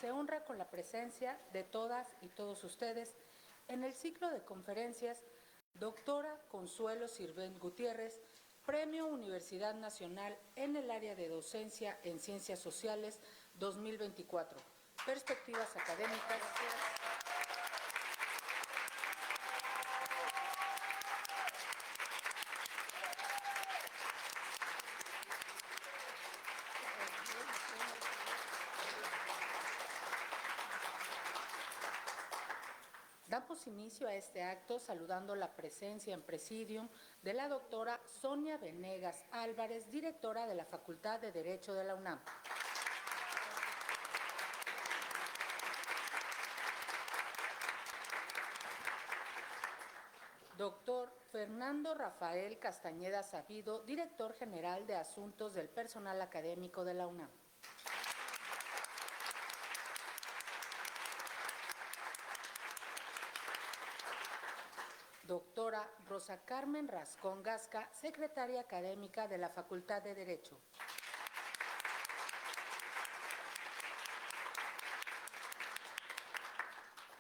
se honra con la presencia de todas y todos ustedes en el ciclo de conferencias Doctora Consuelo Sirvent Gutiérrez, Premio Universidad Nacional en el área de docencia en Ciencias Sociales 2024. Perspectivas académicas. Damos inicio a este acto saludando la presencia en presidium de la doctora Sonia Venegas Álvarez, directora de la Facultad de Derecho de la UNAM. Doctor Fernando Rafael Castañeda Sabido, director general de Asuntos del Personal Académico de la UNAM. Doctora Rosa Carmen Rascón Gasca, secretaria académica de la Facultad de Derecho.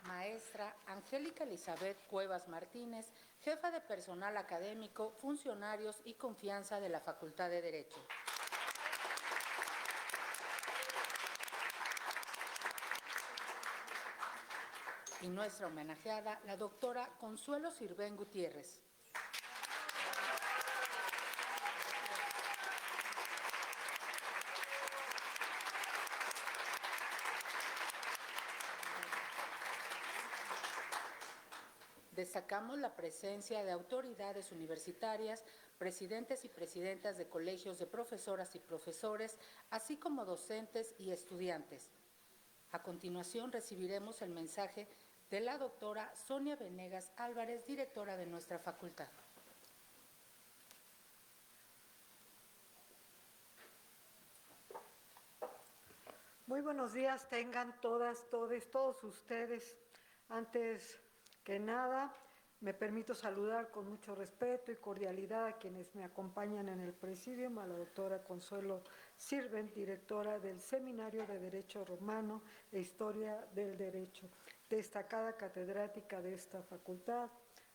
Maestra Angélica Elizabeth Cuevas Martínez, jefa de personal académico, funcionarios y confianza de la Facultad de Derecho. Y nuestra homenajeada, la doctora Consuelo Sirvent Gutiérrez. Destacamos la presencia de autoridades universitarias, presidentes y presidentas de colegios de profesoras y profesores, así como docentes y estudiantes. A continuación recibiremos el mensaje de la doctora Sonia Venegas Álvarez, directora de nuestra facultad. Muy buenos días tengan todas, todos ustedes. Antes que nada, me permito saludar con mucho respeto y cordialidad a quienes me acompañan en el presidium, a la doctora Consuelo Sirvent, directora del Seminario de Derecho Romano e Historia del Derecho, destacada catedrática de esta facultad,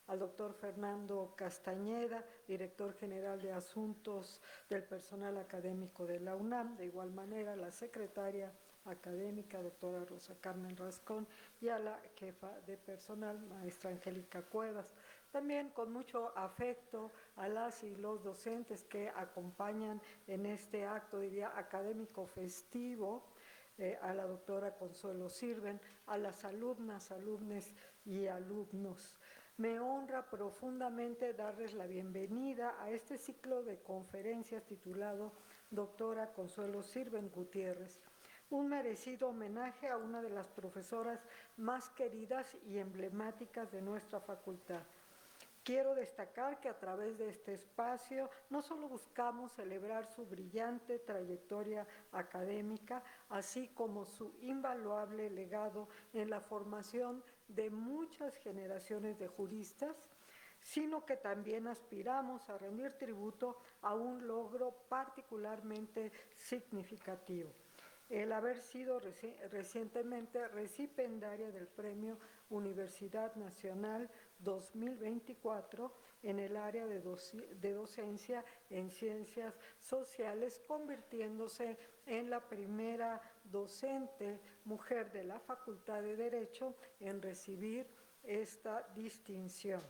al doctor Fernando Castañeda, director general de Asuntos del Personal Académico de la UNAM, de igual manera la secretaria académica, doctora Rosa Carmen Rascón, y a la jefa de personal, maestra Angélica Cuevas. También con mucho afecto a las y los docentes que acompañan en este acto, diría, académico festivo, a la doctora Consuelo Sirvent, a las alumnas, alumnes y alumnos. Me honra profundamente darles la bienvenida a este ciclo de conferencias titulado Doctora Consuelo Sirvent Gutiérrez, un merecido homenaje a una de las profesoras más queridas y emblemáticas de nuestra facultad. Quiero destacar que a través de este espacio no solo buscamos celebrar su brillante trayectoria académica, así como su invaluable legado en la formación de muchas generaciones de juristas, sino que también aspiramos a rendir tributo a un logro particularmente significativo: el haber sido recientemente recipiendaria del Premio Universidad Nacional 2024 en el área de docencia en Ciencias Sociales, convirtiéndose en la primera docente mujer de la Facultad de Derecho en recibir esta distinción.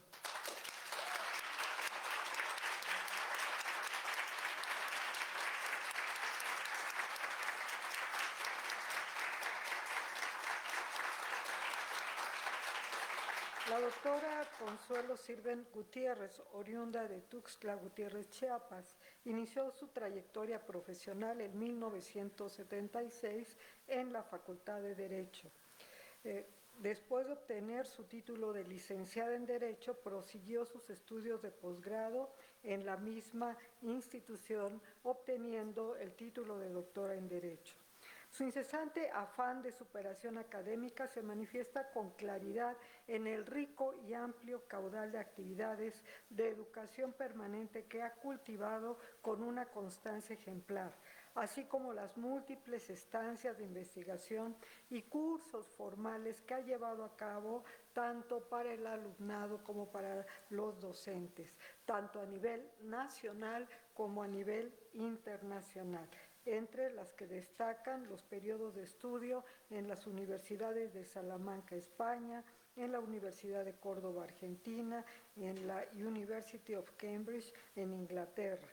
La doctora Consuelo Sirvent Gutiérrez, oriunda de Tuxtla Gutiérrez, Chiapas, inició su trayectoria profesional en 1976 en la Facultad de Derecho. Después de obtener su título de licenciada en Derecho, prosiguió sus estudios de posgrado en la misma institución, obteniendo el título de doctora en Derecho. Su incesante afán de superación académica se manifiesta con claridad en el rico y amplio caudal de actividades de educación permanente que ha cultivado con una constancia ejemplar, así como las múltiples estancias de investigación y cursos formales que ha llevado a cabo tanto para el alumnado como para los docentes, tanto a nivel nacional como a nivel internacional, entre las que destacan los periodos de estudio en las universidades de Salamanca, España, en la Universidad de Córdoba, Argentina, y en la University of Cambridge, en Inglaterra.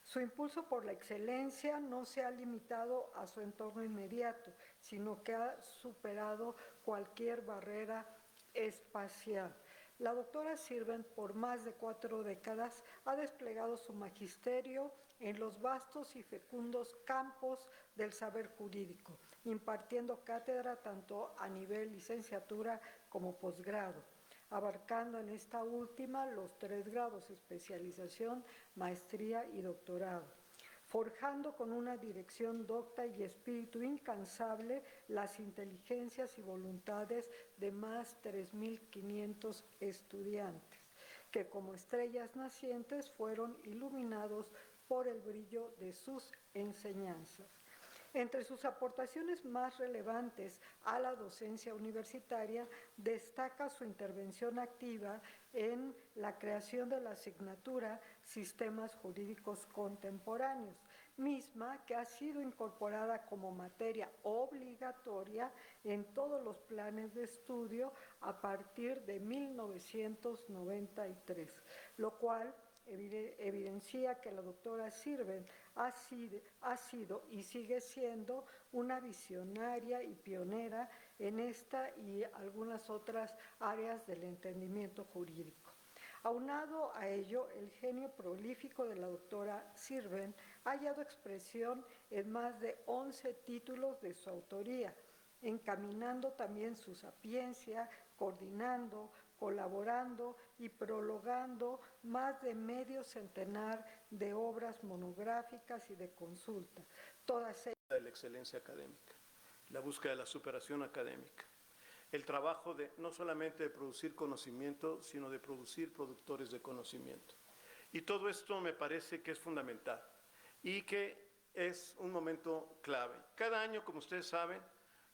Su impulso por la excelencia no se ha limitado a su entorno inmediato, sino que ha superado cualquier barrera espacial. La doctora Sirven, por más de 4 décadas, ha desplegado su magisterio en los vastos y fecundos campos del saber jurídico, impartiendo cátedra tanto a nivel licenciatura como posgrado, abarcando en esta última los 3 grados: especialización, maestría y doctorado, forjando con una dirección docta y espíritu incansable las inteligencias y voluntades de más 3.500 estudiantes, que como estrellas nacientes fueron iluminados por el brillo de sus enseñanzas. Entre sus aportaciones más relevantes a la docencia universitaria destaca su intervención activa en la creación de la asignatura Sistemas Jurídicos Contemporáneos, misma que ha sido incorporada como materia obligatoria en todos los planes de estudio a partir de 1993, lo cual evidencia que la doctora Sirven ha sido y sigue siendo una visionaria y pionera en esta y algunas otras áreas del entendimiento jurídico. Aunado a ello, el genio prolífico de la doctora Sirven ha hallado expresión en más de 11 títulos de su autoría, encaminando también su sapiencia, coordinando, colaborando y prologando más de medio centenar de obras monográficas y de consulta, todas ellas de la excelencia académica, la búsqueda de la superación académica, el trabajo de no solamente de producir conocimiento, sino de producir productores de conocimiento. Y todo esto me parece que es fundamental y que es un momento clave. Cada año, como ustedes saben,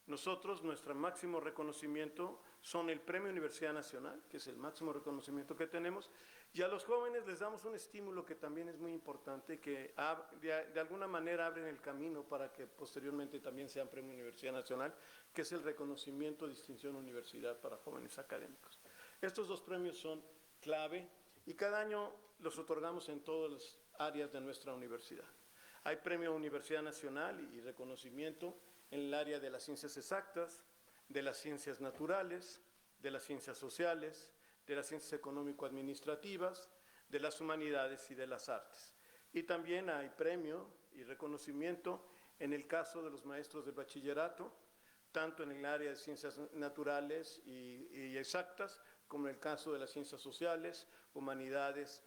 nosotros, nuestro máximo reconocimiento son el Premio Universidad Nacional, que es el máximo reconocimiento que tenemos, y a los jóvenes les damos un estímulo que también es muy importante, que de alguna manera abren el camino para que posteriormente también sean Premio Universidad Nacional, que es el reconocimiento Distinción Universidad para jóvenes académicos. Estos 2 premios son clave y cada año los otorgamos en todas las áreas de nuestra universidad. Hay Premio Universidad Nacional y reconocimiento en el área de las ciencias exactas, de las ciencias naturales, de las ciencias sociales, de las ciencias económico-administrativas, de las humanidades y de las artes. Y también hay premio y reconocimiento en el caso de los maestros de bachillerato, tanto en el área de ciencias naturales y exactas, como en el caso de las ciencias sociales, humanidades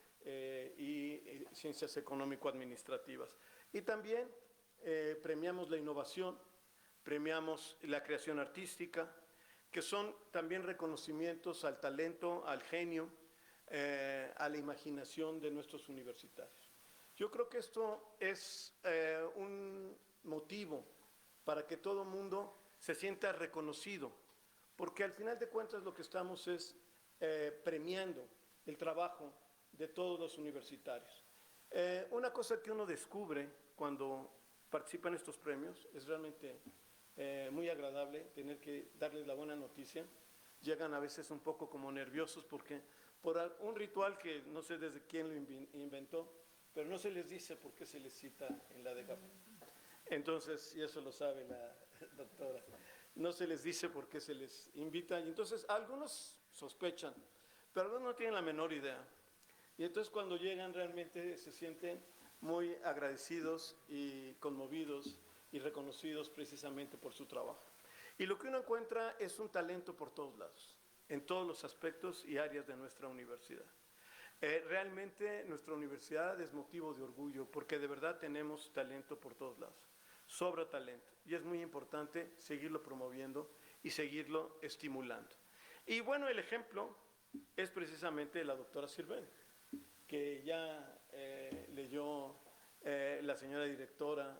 y ciencias económico-administrativas. Y también premiamos la innovación, premiamos la creación artística, que son también reconocimientos al talento, al genio, a la imaginación de nuestros universitarios. Yo creo que esto es un motivo para que todo el mundo se sienta reconocido, porque al final de cuentas lo que estamos es premiando el trabajo de todos los universitarios. Una cosa que uno descubre cuando participa en estos premios es realmente muy agradable tener que darles la buena noticia. Llegan a veces un poco como nerviosos porque por un ritual que no sé desde quién lo inventó, pero no se les dice por qué se les cita en la DGAP. Entonces, y eso lo sabe la doctora, no se les dice por qué se les invita, y entonces algunos sospechan, pero algunos no tienen la menor idea. Y entonces cuando llegan realmente se sienten muy agradecidos y conmovidos y reconocidos precisamente por su trabajo. Y lo que uno encuentra es un talento por todos lados, en todos los aspectos y áreas de nuestra universidad. Realmente nuestra universidad es motivo de orgullo porque de verdad tenemos talento por todos lados, sobra talento, y es muy importante seguirlo promoviendo y seguirlo estimulando. Y bueno, el ejemplo es precisamente la doctora Sirven, que ya leyó la señora directora,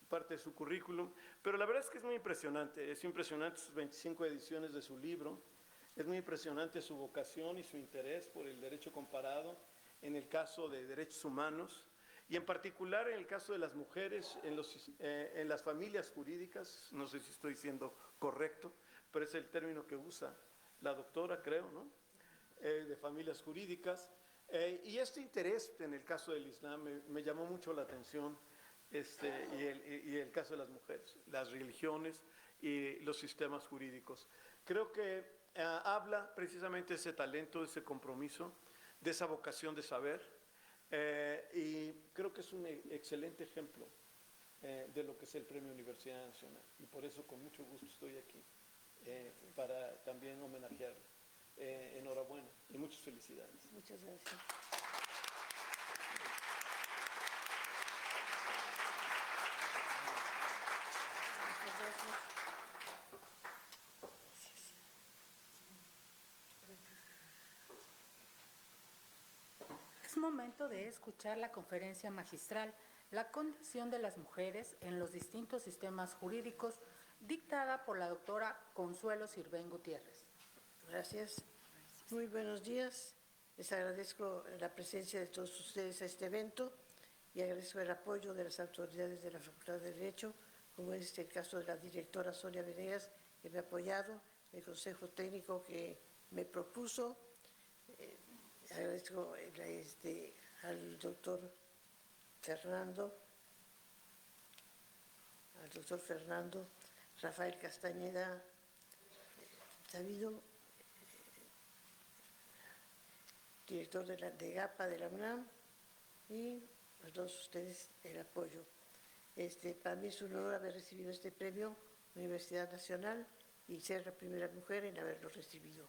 parte de su currículum, pero la verdad es que es impresionante sus 25 ediciones de su libro, es muy impresionante su vocación y su interés por el derecho comparado en el caso de derechos humanos y en particular en el caso de las mujeres en las familias jurídicas, no sé si estoy siendo correcto, pero es el término que usa la doctora, creo, ¿no? De familias jurídicas. Y este interés en el caso del Islam me llamó mucho la atención, y el caso de las mujeres, las religiones y los sistemas jurídicos. Creo que habla precisamente de ese talento, de ese compromiso, de esa vocación de saber, y creo que es un excelente ejemplo de lo que es el Premio Universidad Nacional. Y por eso con mucho gusto estoy aquí, para también homenajearlo. Enhorabuena y muchas felicidades. Muchas gracias. Muchas gracias. Es momento de escuchar la conferencia magistral La condición de las mujeres en los distintos sistemas jurídicos, dictada por la doctora Consuelo Sirven Gutiérrez. Gracias. Muy buenos días. Les agradezco la presencia de todos ustedes a este evento y agradezco el apoyo de las autoridades de la Facultad de Derecho, como es el caso de la directora Sonia Venegas, que me ha apoyado, el consejo técnico que me propuso. Agradezco al doctor Fernando, Rafael Castañeda, Sabido, director de GAPA de la UNAM, y a todos ustedes el apoyo. Para mí es un honor haber recibido este premio Universidad Nacional y ser la primera mujer en haberlo recibido.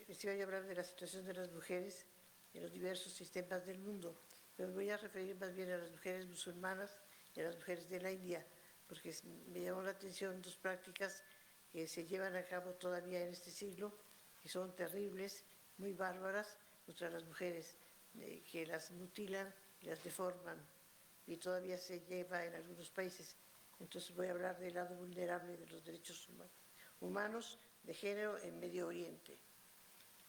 Les iba a hablar de la situación de las mujeres en los diversos sistemas del mundo, pero me voy a referir más bien a las mujeres musulmanas y a las mujeres de la India, porque me llamó la atención dos prácticas que se llevan a cabo todavía en este siglo, que son terribles, muy bárbaras contra las mujeres, que las mutilan y las deforman, y todavía se lleva en algunos países. Entonces voy a hablar del lado vulnerable de los derechos humanos de género en Medio Oriente.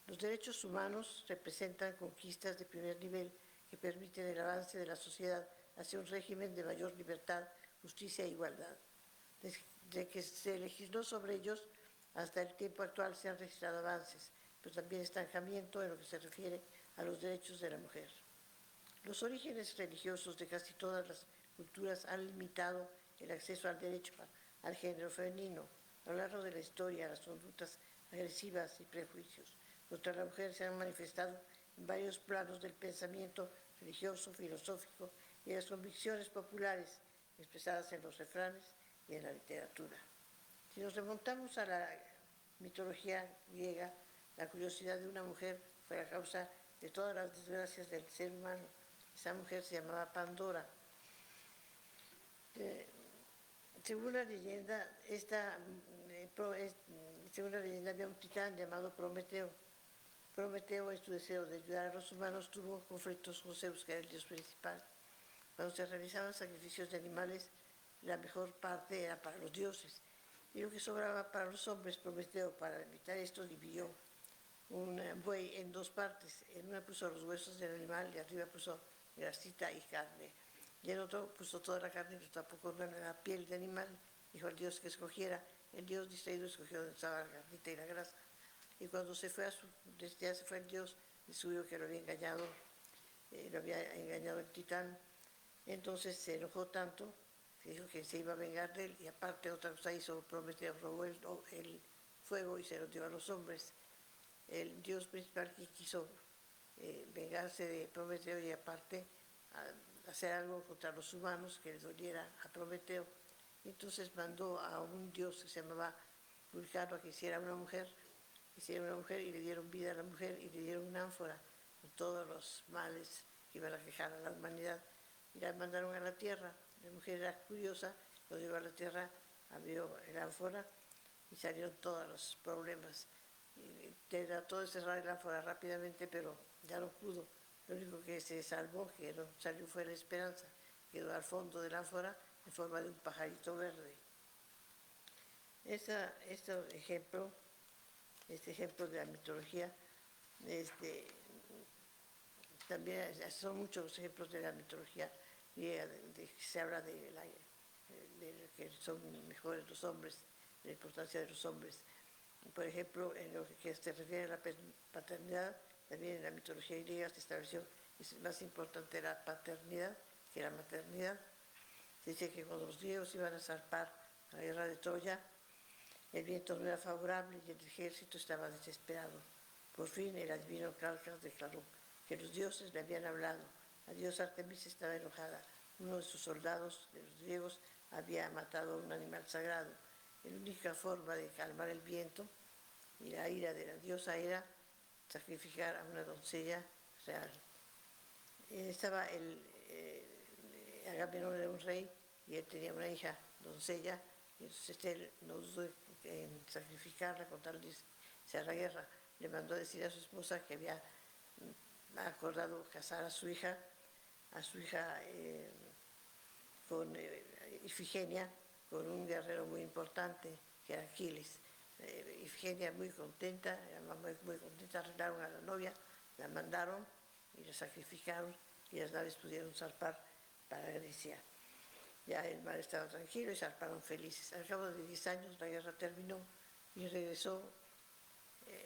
Los derechos humanos representan conquistas de primer nivel que permiten el avance de la sociedad hacia un régimen de mayor libertad, justicia e igualdad. Desde que se legisló sobre ellos hasta el tiempo actual se han registrado avances, pero también estancamiento en lo que se refiere a los derechos de la mujer. Los orígenes religiosos de casi todas las culturas han limitado el acceso al derecho al género femenino. A lo largo de la historia, las conductas agresivas y prejuicios contra la mujer se han manifestado en varios planos del pensamiento religioso, filosófico y de las convicciones populares expresadas en los refranes y en la literatura. Si nos remontamos a la mitología griega, la curiosidad de una mujer fue la causa de todas las desgracias del ser humano. Esa mujer se llamaba Pandora. Según la leyenda, había un titán llamado Prometeo. Prometeo, en su deseo de ayudar a los humanos, tuvo conflictos con Zeus, que era el dios principal. Cuando se realizaban sacrificios de animales, la mejor parte era para los dioses. Y lo que sobraba para los hombres, Prometeo, para evitar esto, dividió un buey en dos partes. En una puso los huesos del animal y arriba puso grasita y carne. Y en otro puso toda la carne y lo tapó con la piel de animal. Dijo al dios que escogiera. El dios distraído escogió donde estaba la carnita y la grasa. Y cuando ya se fue el dios, descubrió que lo había engañado el titán. Entonces se enojó tanto que dijo que se iba a vengar de él, y aparte otra cosa hizo, Prometeo robó el fuego y se lo dio a los hombres. El dios principal que quiso vengarse de Prometeo y aparte hacer algo contra los humanos que le doliera a Prometeo. Entonces mandó a un dios que se llamaba Vulcano a que hiciera una mujer y le dieron vida a la mujer y le dieron una ánfora con todos los males que iban a quejar a la humanidad y la mandaron a la tierra. La mujer era curiosa, lo llevó a la tierra, abrió el ánfora y salieron todos los problemas. Trató de cerrar el ánfora rápidamente, pero ya no pudo. Lo único que se salvó, que no salió, fue la esperanza. Quedó al fondo del ánfora en forma de un pajarito verde. Este ejemplo de la mitología, también son muchos ejemplos de la mitología griega, se habla de que son mejores los hombres, de la importancia de los hombres. Por ejemplo, en lo que se refiere a la paternidad, también en la mitología griega se estableció que es más importante la paternidad que la maternidad. Se dice que cuando los griegos iban a zarpar a la guerra de Troya, el viento no era favorable y el ejército estaba desesperado. Por fin el adivino Calcas declaró que los dioses le habían hablado. La diosa Artemis estaba enojada. Uno de sus soldados, de los griegos, había matado a un animal sagrado. La única forma de calmar el viento y la ira de la diosa era sacrificar a una doncella real. Agamenón era un rey y él tenía una hija, doncella, y entonces él no dudó en sacrificarla con tal de irse a la guerra. Le mandó a decir a su esposa que había acordado casar a su hija con Ifigenia, con un guerrero muy importante que era Aquiles. Ifigenia muy contenta, muy contenta, arreglaron a la novia, la mandaron y la sacrificaron y las naves pudieron zarpar para Grecia. Ya el mar estaba tranquilo y zarparon felices. Al cabo de 10 años la guerra terminó y regresó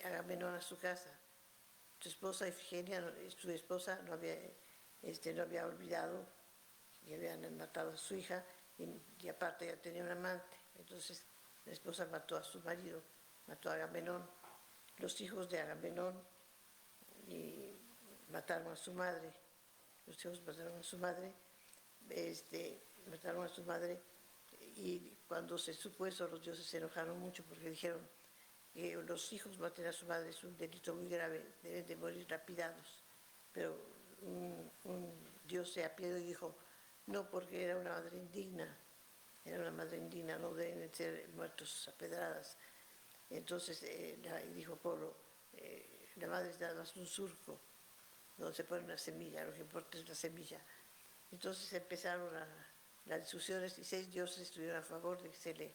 Agamenón a su casa. Su esposa Ifigenia, su esposa no había olvidado que habían matado a su hija y aparte ya tenía un amante. Entonces la esposa mató a su marido, mató a Agamenón. Los hijos de Agamenón mataron a su madre. Los hijos mataron a su madre. Mataron a su madre y cuando se supo eso los dioses se enojaron mucho porque dijeron que los hijos maten a su madre es un delito muy grave, deben de morir lapidados. Pero un dios se apiadó y dijo, no, porque era una madre indigna, no deben ser muertos a pedradas. Entonces dijo Apolo, la madre es nada más un surco donde se pone una semilla, lo que importa es la semilla. Entonces empezaron las discusiones y 6 dioses estuvieron a favor de que se le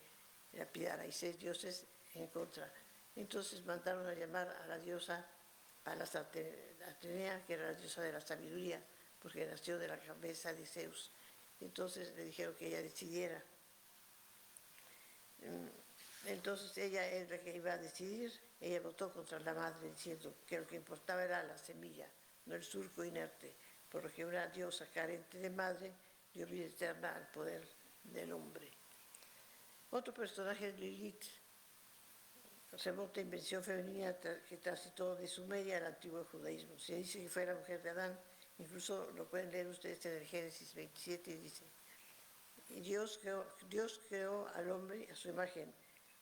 lapidara y 6 dioses en contra. Entonces mandaron a llamar a la diosa Palas Atenea, que era la diosa de la sabiduría, porque nació de la cabeza de Zeus. Entonces le dijeron que ella decidiera. Entonces ella es la que iba a decidir. Ella votó contra la madre diciendo que lo que importaba era la semilla, no el surco inerte, por lo que una diosa carente de madre dio vida eterna al poder del hombre. Otro personaje es Lilith, remota invención femenina que transitó de Sumeria al antiguo judaísmo. Se dice que fue la mujer de Adán, incluso lo pueden leer ustedes en el Génesis 27 y dice, y Dios creó al hombre a su imagen,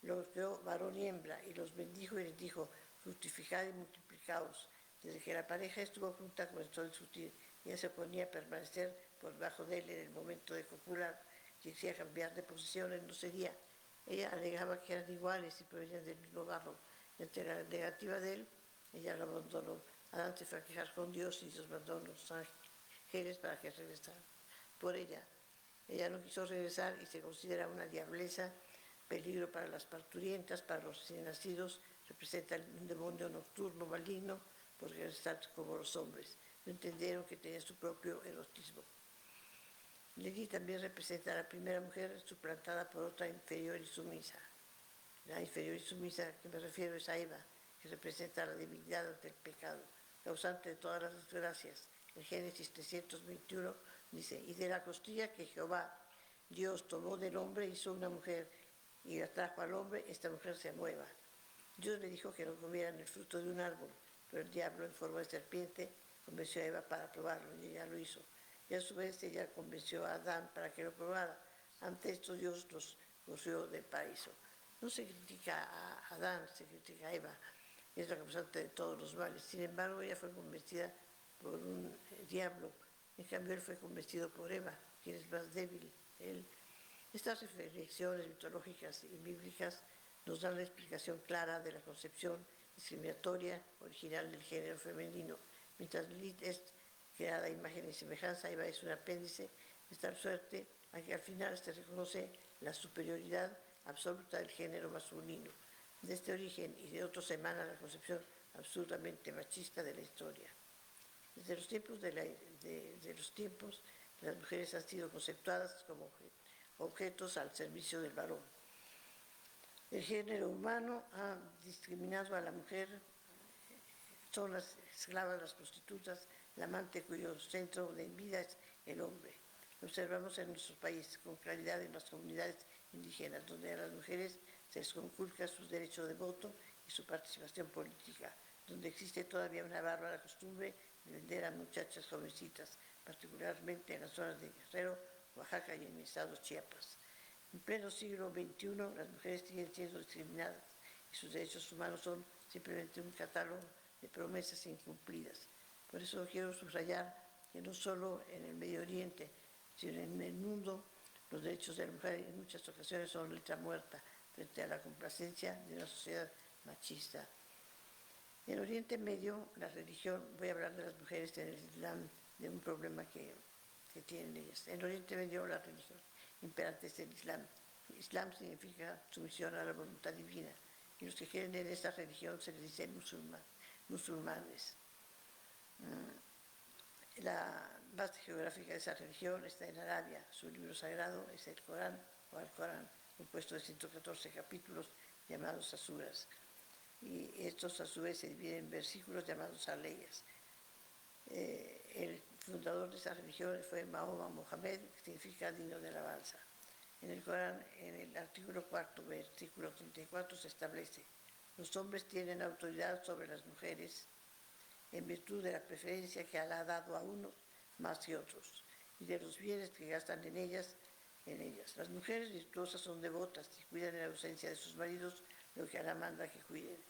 los creó varón y hembra, y los bendijo y les dijo, fructificad y multiplicaos. Desde que la pareja estuvo junta comenzó a discutir, ella se oponía a permanecer por debajo de él en el momento de copular, si quisiera cambiar de posiciones no sería. Ella alegaba que eran iguales y provenían del mismo barro. Y ante la negativa de él, ella lo abandonó. Adán se fue a quejar con Dios y Dios mandó a los ángeles para que regresaran por ella. Ella no quiso regresar y se considera una diableza, peligro para las parturientas, para los recién nacidos, representa un demonio nocturno, maligno, porque está como los hombres. No entendieron que tenía su propio erotismo. Lilith también representa a la primera mujer suplantada por otra inferior y sumisa. La inferior y sumisa que me refiero es a Eva, que representa la debilidad ante el pecado, causante de todas las desgracias. En Génesis 321 dice, y de la costilla que Jehová, Dios, tomó del hombre, hizo una mujer, y la trajo al hombre, esta mujer se mueva. Dios le dijo que no comieran el fruto de un árbol, pero el diablo en forma de serpiente convenció a Eva para probarlo, y ella lo hizo. Y a su vez ella convenció a Adán para que lo probara. Ante esto Dios los corrió del paraíso. No se critica a Adán, se critica a Eva, es la causante de todos los males. Sin embargo, ella fue convencida por un diablo. En cambio, él fue convencido por Eva, quien es más débil. Estas reflexiones mitológicas y bíblicas nos dan la explicación clara de la concepción discriminatoria original del género femenino. Mientras Lilith es creada a imagen y semejanza, Eva es un apéndice de tal suerte a que al final se reconoce la superioridad absoluta del género masculino. De este origen y de otros emana la concepción absolutamente machista de la historia. Desde los tiempos, las mujeres han sido conceptuadas como objetos al servicio del varón. El género humano ha discriminado a la mujer, son las esclavas, las prostitutas, la amante cuyo centro de vida es el hombre. Lo observamos en nuestro país con claridad en las comunidades indígenas, donde a las mujeres se les conculca su derecho de voto y su participación política, donde existe todavía una bárbara costumbre de vender a muchachas jovencitas, particularmente en las zonas de Guerrero, Oaxaca y en mi estado Chiapas. En pleno siglo XXI, las mujeres siguen siendo discriminadas y sus derechos humanos son simplemente un catálogo de promesas incumplidas. Por eso quiero subrayar que no solo en el Medio Oriente, sino en el mundo, los derechos de la mujer en muchas ocasiones son letra muerta frente a la complacencia de una sociedad machista. En Oriente Medio, la religión, voy a hablar de las mujeres en el Islam, de un problema que tienen ellas. En Oriente Medio, la religión imperante es el Islam. Islam significa sumisión a la voluntad divina, y los que creen en esa religión se les dice musulmanes. La base geográfica de esa religión está en Arabia. Su libro sagrado es el Corán o Al-Corán, compuesto de 114 capítulos llamados asuras. Y estos a su vez se dividen en versículos llamados aleyas. El fundador de esa religión fue Mahoma Mohamed, que significa digno de alabanza. En el Corán, en el artículo 4, versículo 34, se establece: los hombres tienen autoridad sobre las mujeres en virtud de la preferencia que Alá ha dado a unos más que otros, y de los bienes que gastan en ellas. Las mujeres virtuosas son devotas y cuidan en la ausencia de sus maridos lo que Alá manda que cuiden.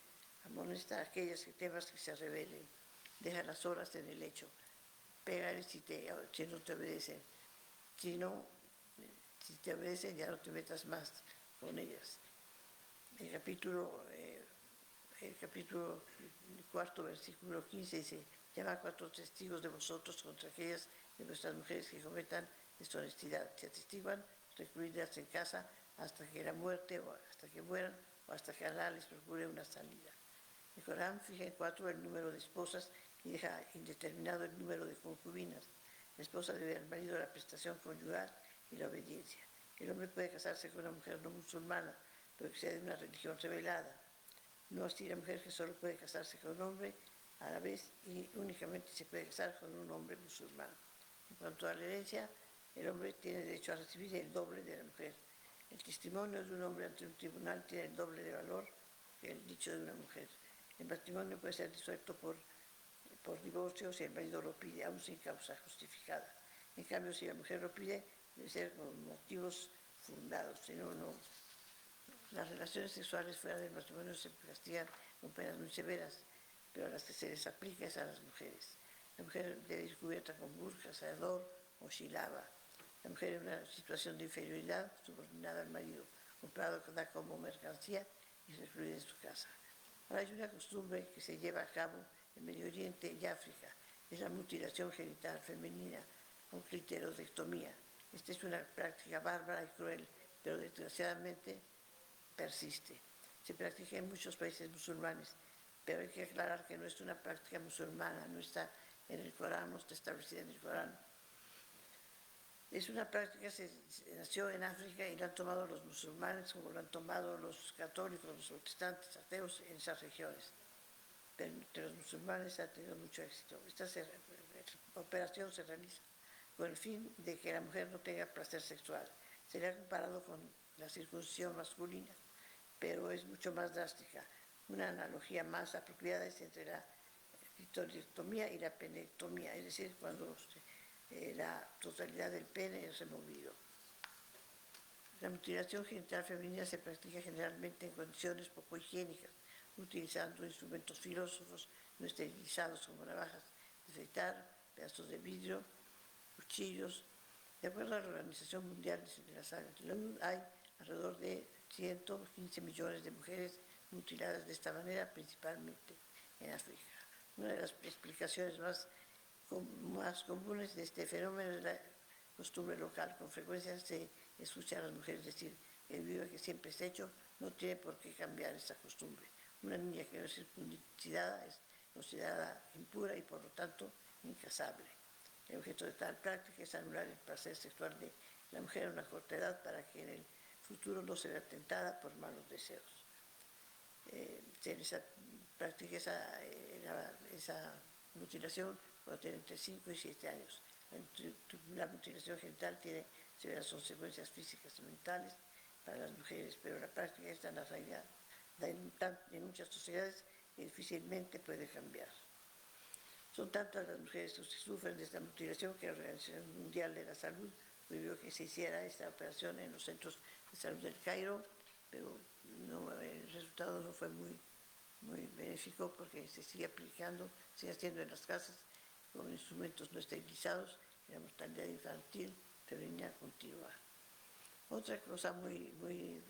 Amonesta a aquellas que temas que se rebelen. Déjalas solas en el lecho. Pégales si no te obedecen. Si te obedecen, ya no te metas más con ellas. El capítulo 4, versículo 15 dice: llama a 4 testigos de vosotros contra aquellas de vuestras mujeres que cometan deshonestidad. Si atestiguan, recluidlas en casa hasta que la muerte, o hasta que mueran, o hasta que Alá les procure una salida. El Corán fija en 4 el número de esposas y deja indeterminado el número de concubinas. La esposa debe al marido la prestación conyugal y la obediencia. El hombre puede casarse con una mujer no musulmana, pero que sea de una religión revelada. No así la mujer, que solo puede casarse con un hombre a la vez y únicamente se puede casar con un hombre musulmán. En cuanto a la herencia, el hombre tiene derecho a recibir el doble de la mujer. El testimonio de un hombre ante un tribunal tiene el doble de valor que el dicho de una mujer. El matrimonio puede ser disuelto por divorcio si el marido lo pide, aún sin causa justificada. En cambio, si la mujer lo pide, debe ser con motivos fundados, si no, no. Las relaciones sexuales fuera del matrimonio se castigan con penas muy severas, pero a las que se les aplica es a las mujeres. La mujer debe ir cubierta con burka, sayador o shilaba. La mujer en una situación de inferioridad, subordinada al marido, comprada como mercancía y recluida en su casa. Ahora hay una costumbre que se lleva a cabo en Medio Oriente y África, es la mutilación genital femenina o cliterodectomía. Esta es una práctica bárbara y cruel, pero desgraciadamente persiste. Se practica en muchos países musulmanes, pero hay que aclarar que no es una práctica musulmana, no está en el Corán, no está establecida en el Corán. Es una práctica que nació en África y la han tomado los musulmanes, como lo han tomado los católicos, los protestantes, ateos en esas regiones. Pero entre los musulmanes ha tenido mucho éxito. Esta operación se realiza con el fin de que la mujer no tenga placer sexual. Se le ha comparado con la circuncisión masculina, pero es mucho más drástica. Una analogía más apropiada es entre la clitoridectomía y la penectomía, es decir, cuando la totalidad del pene es removido. La mutilación genital femenina se practica generalmente en condiciones poco higiénicas, utilizando instrumentos filósofos no esterilizados como navajas de afeitar, pedazos de vidrio, cuchillos. De acuerdo a la Organización Mundial de la Salud, hay alrededor de 115 millones de mujeres mutiladas de esta manera, principalmente en África. Una de las explicaciones más más comunes de este fenómeno es la costumbre local. Con frecuencia se escucha a las mujeres decir que debido a que siempre es hecho, no tiene por qué cambiar esa costumbre. Una niña que no es circuncidada es considerada impura y por lo tanto incasable. El objeto de tal práctica es anular el placer sexual de la mujer a una corta edad para que en el futuro no se vea tentada por malos deseos. Se les practica esa mutilación cuando tiene entre 5 y 7 años. La mutilación genital tiene severas consecuencias físicas y mentales para las mujeres, pero la práctica está en la realidad en muchas sociedades que difícilmente puede cambiar. Son tantas las mujeres que sufren de esta mutilación que la Organización Mundial de la Salud prohibió que se hiciera esta operación en los centros de salud del Cairo, pero el resultado no fue muy benéfico porque se sigue aplicando, sigue haciendo en las casas con instrumentos no esterilizados y la mortalidad infantil femenina continúa. Otra cosa muy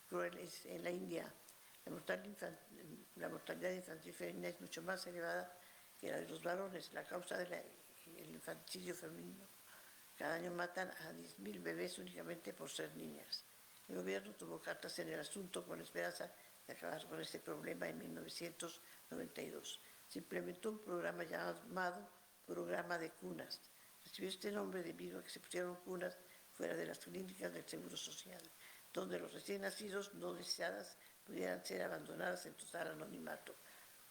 cruel es en la India. La mortalidad infantil femenina es mucho más elevada que la de los varones. La causa del infanticidio femenino. Cada año matan a 10.000 bebés únicamente por ser niñas. El gobierno tomó cartas en el asunto con la esperanza de acabar con este problema en 1992. Se implementó un programa llamado Programa de Cunas. Recibió este nombre debido a que se pusieron cunas fuera de las clínicas del Seguro Social, donde los recién nacidos no deseadas pudieran ser abandonadas en total anonimato,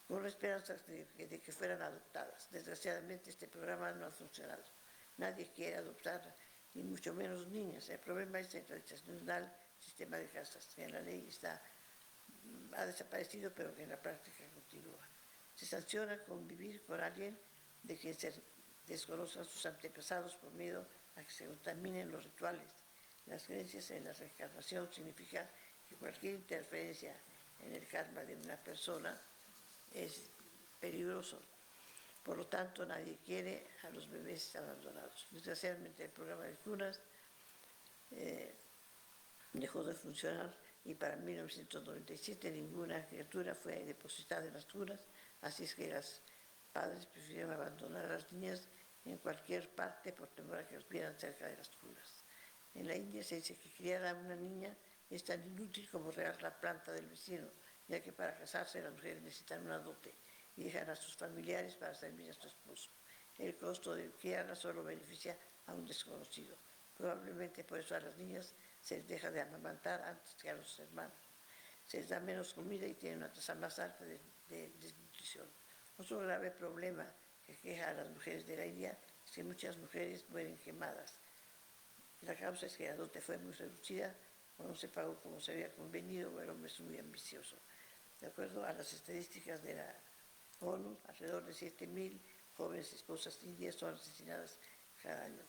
con la esperanza de que fueran adoptadas. Desgraciadamente, este programa no ha funcionado. Nadie quiere adoptar, ni mucho menos niñas. El problema es el tradicional sistema de casas, que en la ley ha desaparecido, pero que en la práctica continúa. Se sanciona convivir con alguien de quien se desconozcan sus antepasados por miedo a que se contaminen los rituales. Las creencias en la reencarnación significa que cualquier interferencia en el karma de una persona es peligroso. Por lo tanto, nadie quiere a los bebés abandonados. Desgraciadamente, el programa de cunas dejó de funcionar y para 1997 ninguna criatura fue depositada en las cunas, así es que los padres prefirieron abandonar a las niñas en cualquier parte por temor a que los vieran cerca de las cunas. En la India se dice que criar a una niña es tan inútil como regar la planta del vecino, ya que para casarse las mujeres necesitan una dote y dejan a sus familiares para servir a su esposo. El costo de criarla solo beneficia a un desconocido. Probablemente por eso a las niñas se les deja de amamantar antes que a los hermanos. Se les da menos comida y tienen una tasa más alta de desnutrición. Otro grave problema que queja a las mujeres de la India es que muchas mujeres mueren quemadas. La causa es que la dote fue muy reducida o no se pagó como se había convenido o el hombre es muy ambicioso. De acuerdo a las estadísticas de la ONU, alrededor de 7.000 jóvenes esposas indias son asesinadas cada año.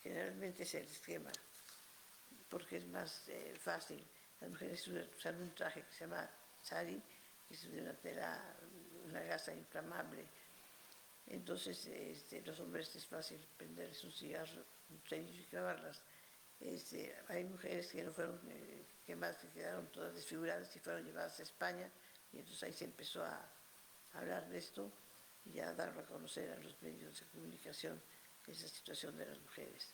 Generalmente se les quema porque es más fácil. Las mujeres usan un traje que se llama sari, que es de una tela, una gasa inflamable. Entonces, los hombres es fácil prenderles un cigarro, un cerillo y clavarlas. Hay mujeres que no fueron quemadas, que quedaron todas desfiguradas y fueron llevadas a España, y entonces ahí se empezó a hablar de esto y a darlo a conocer a los medios de comunicación esa situación de las mujeres.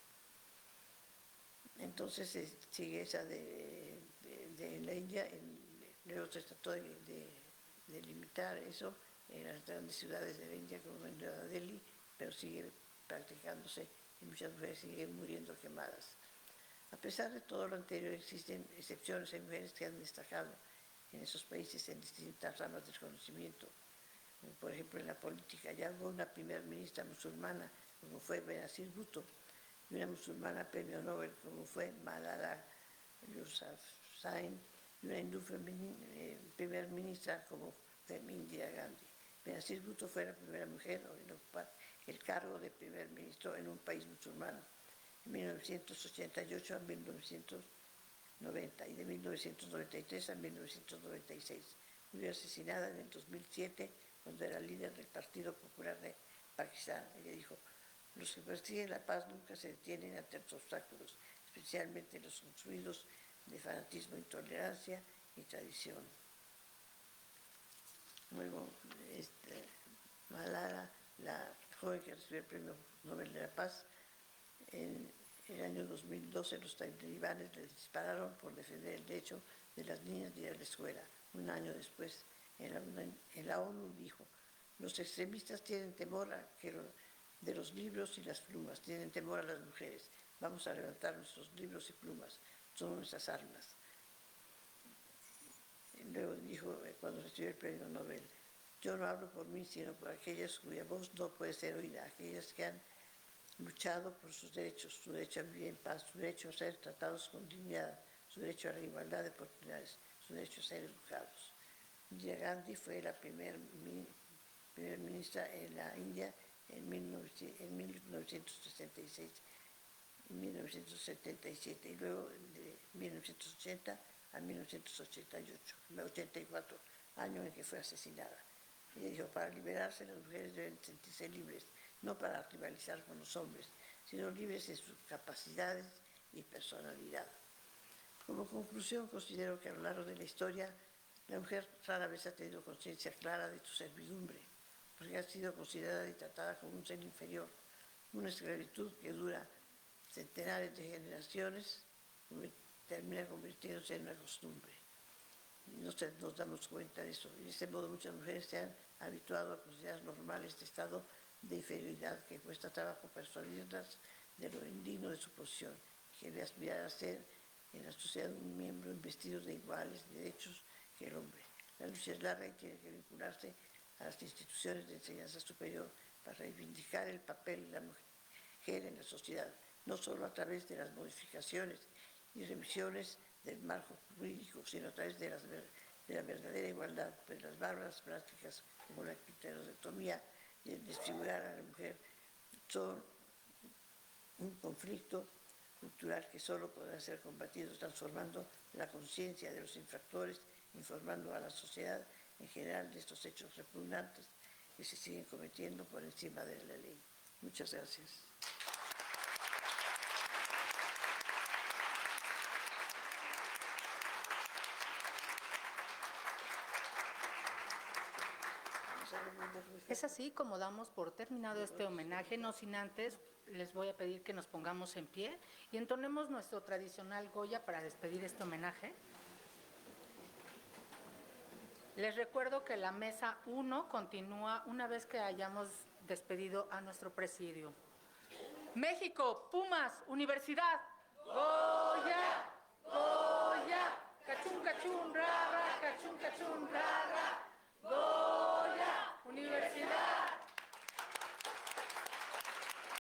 Entonces sigue esa de la India, luego se trató de limitar eso en las grandes ciudades de la India como en Nueva Delhi, pero sigue practicándose y muchas mujeres siguen muriendo quemadas. A pesar de todo lo anterior, existen excepciones. Hay mujeres que han destacado en esos países en distintas ramas del conocimiento. Por ejemplo, en la política ya hubo una primera ministra musulmana, como fue Benazir Bhutto, y una musulmana premio Nobel, como fue Malala Yousafzai, y una hindú primera ministra, como fue Indira Gandhi. Benazir Bhutto fue la primera mujer en ocupar el cargo de primer ministro en un país musulmán, de 1988 a 1990 y de 1993 a 1996. Murió asesinada en el 2007 cuando era líder del Partido Popular de Pakistán. Ella dijo: los que persiguen la paz nunca se detienen ante los obstáculos, especialmente los construidos de fanatismo, intolerancia y tradición. Luego, Malala, la joven que recibió el Premio Nobel de la Paz. En el año 2012 los talibanes le dispararon por defender el derecho de las niñas de ir a la escuela. Un año después, en la ONU dijo: los extremistas tienen temor de los libros y las plumas, tienen temor a las mujeres. Vamos a levantar nuestros libros y plumas, son nuestras armas. Luego dijo, cuando recibió el Premio Nobel: yo no hablo por mí, sino por aquellas cuya voz no puede ser oída, aquellas que han luchado por sus derechos, su derecho a vivir en paz, su derecho a ser tratados con dignidad, su derecho a la igualdad de oportunidades, su derecho a ser educados. Indira Gandhi fue la primera ministra en la India en 1966 y 1977, y luego de 1980 a 1988, 84, año en que fue asesinada. Ella dijo: para liberarse, las mujeres deben sentirse libres, no para rivalizar con los hombres, sino libres en sus capacidades y personalidad. Como conclusión, considero que a lo largo de la historia la mujer rara vez ha tenido conciencia clara de su servidumbre, porque ha sido considerada y tratada como un ser inferior, una esclavitud que dura centenares de generaciones, termina convirtiéndose en una costumbre. Nos damos cuenta de eso. Y de este modo muchas mujeres se han habituado a considerar normal este estado de inferioridad que cuesta trabajo persuadirlas de lo indigno de su posición, que debe aspirar a ser en la sociedad un miembro investido de iguales derechos que el hombre. La lucha es larga y tiene que vincularse a las instituciones de enseñanza superior para reivindicar el papel de la mujer en la sociedad, no solo a través de las modificaciones y revisiones del marco jurídico, sino a través de la verdadera igualdad, pues las bárbaras prácticas como la heterodomía y el desfigurar a la mujer son un conflicto cultural que solo podrá ser combatido transformando la conciencia de los infractores, informando a la sociedad en general de estos hechos repugnantes que se siguen cometiendo por encima de la ley. Muchas gracias. Es así como damos por terminado este homenaje, no sin antes les voy a pedir que nos pongamos en pie y entonemos nuestro tradicional Goya para despedir este homenaje. Les recuerdo que la mesa 1 continúa una vez que hayamos despedido a nuestro presidio. México, Pumas, Universidad. Goya, Goya, cachún, cachún, rara, cachún, cachún, rara. Goya, Universidad.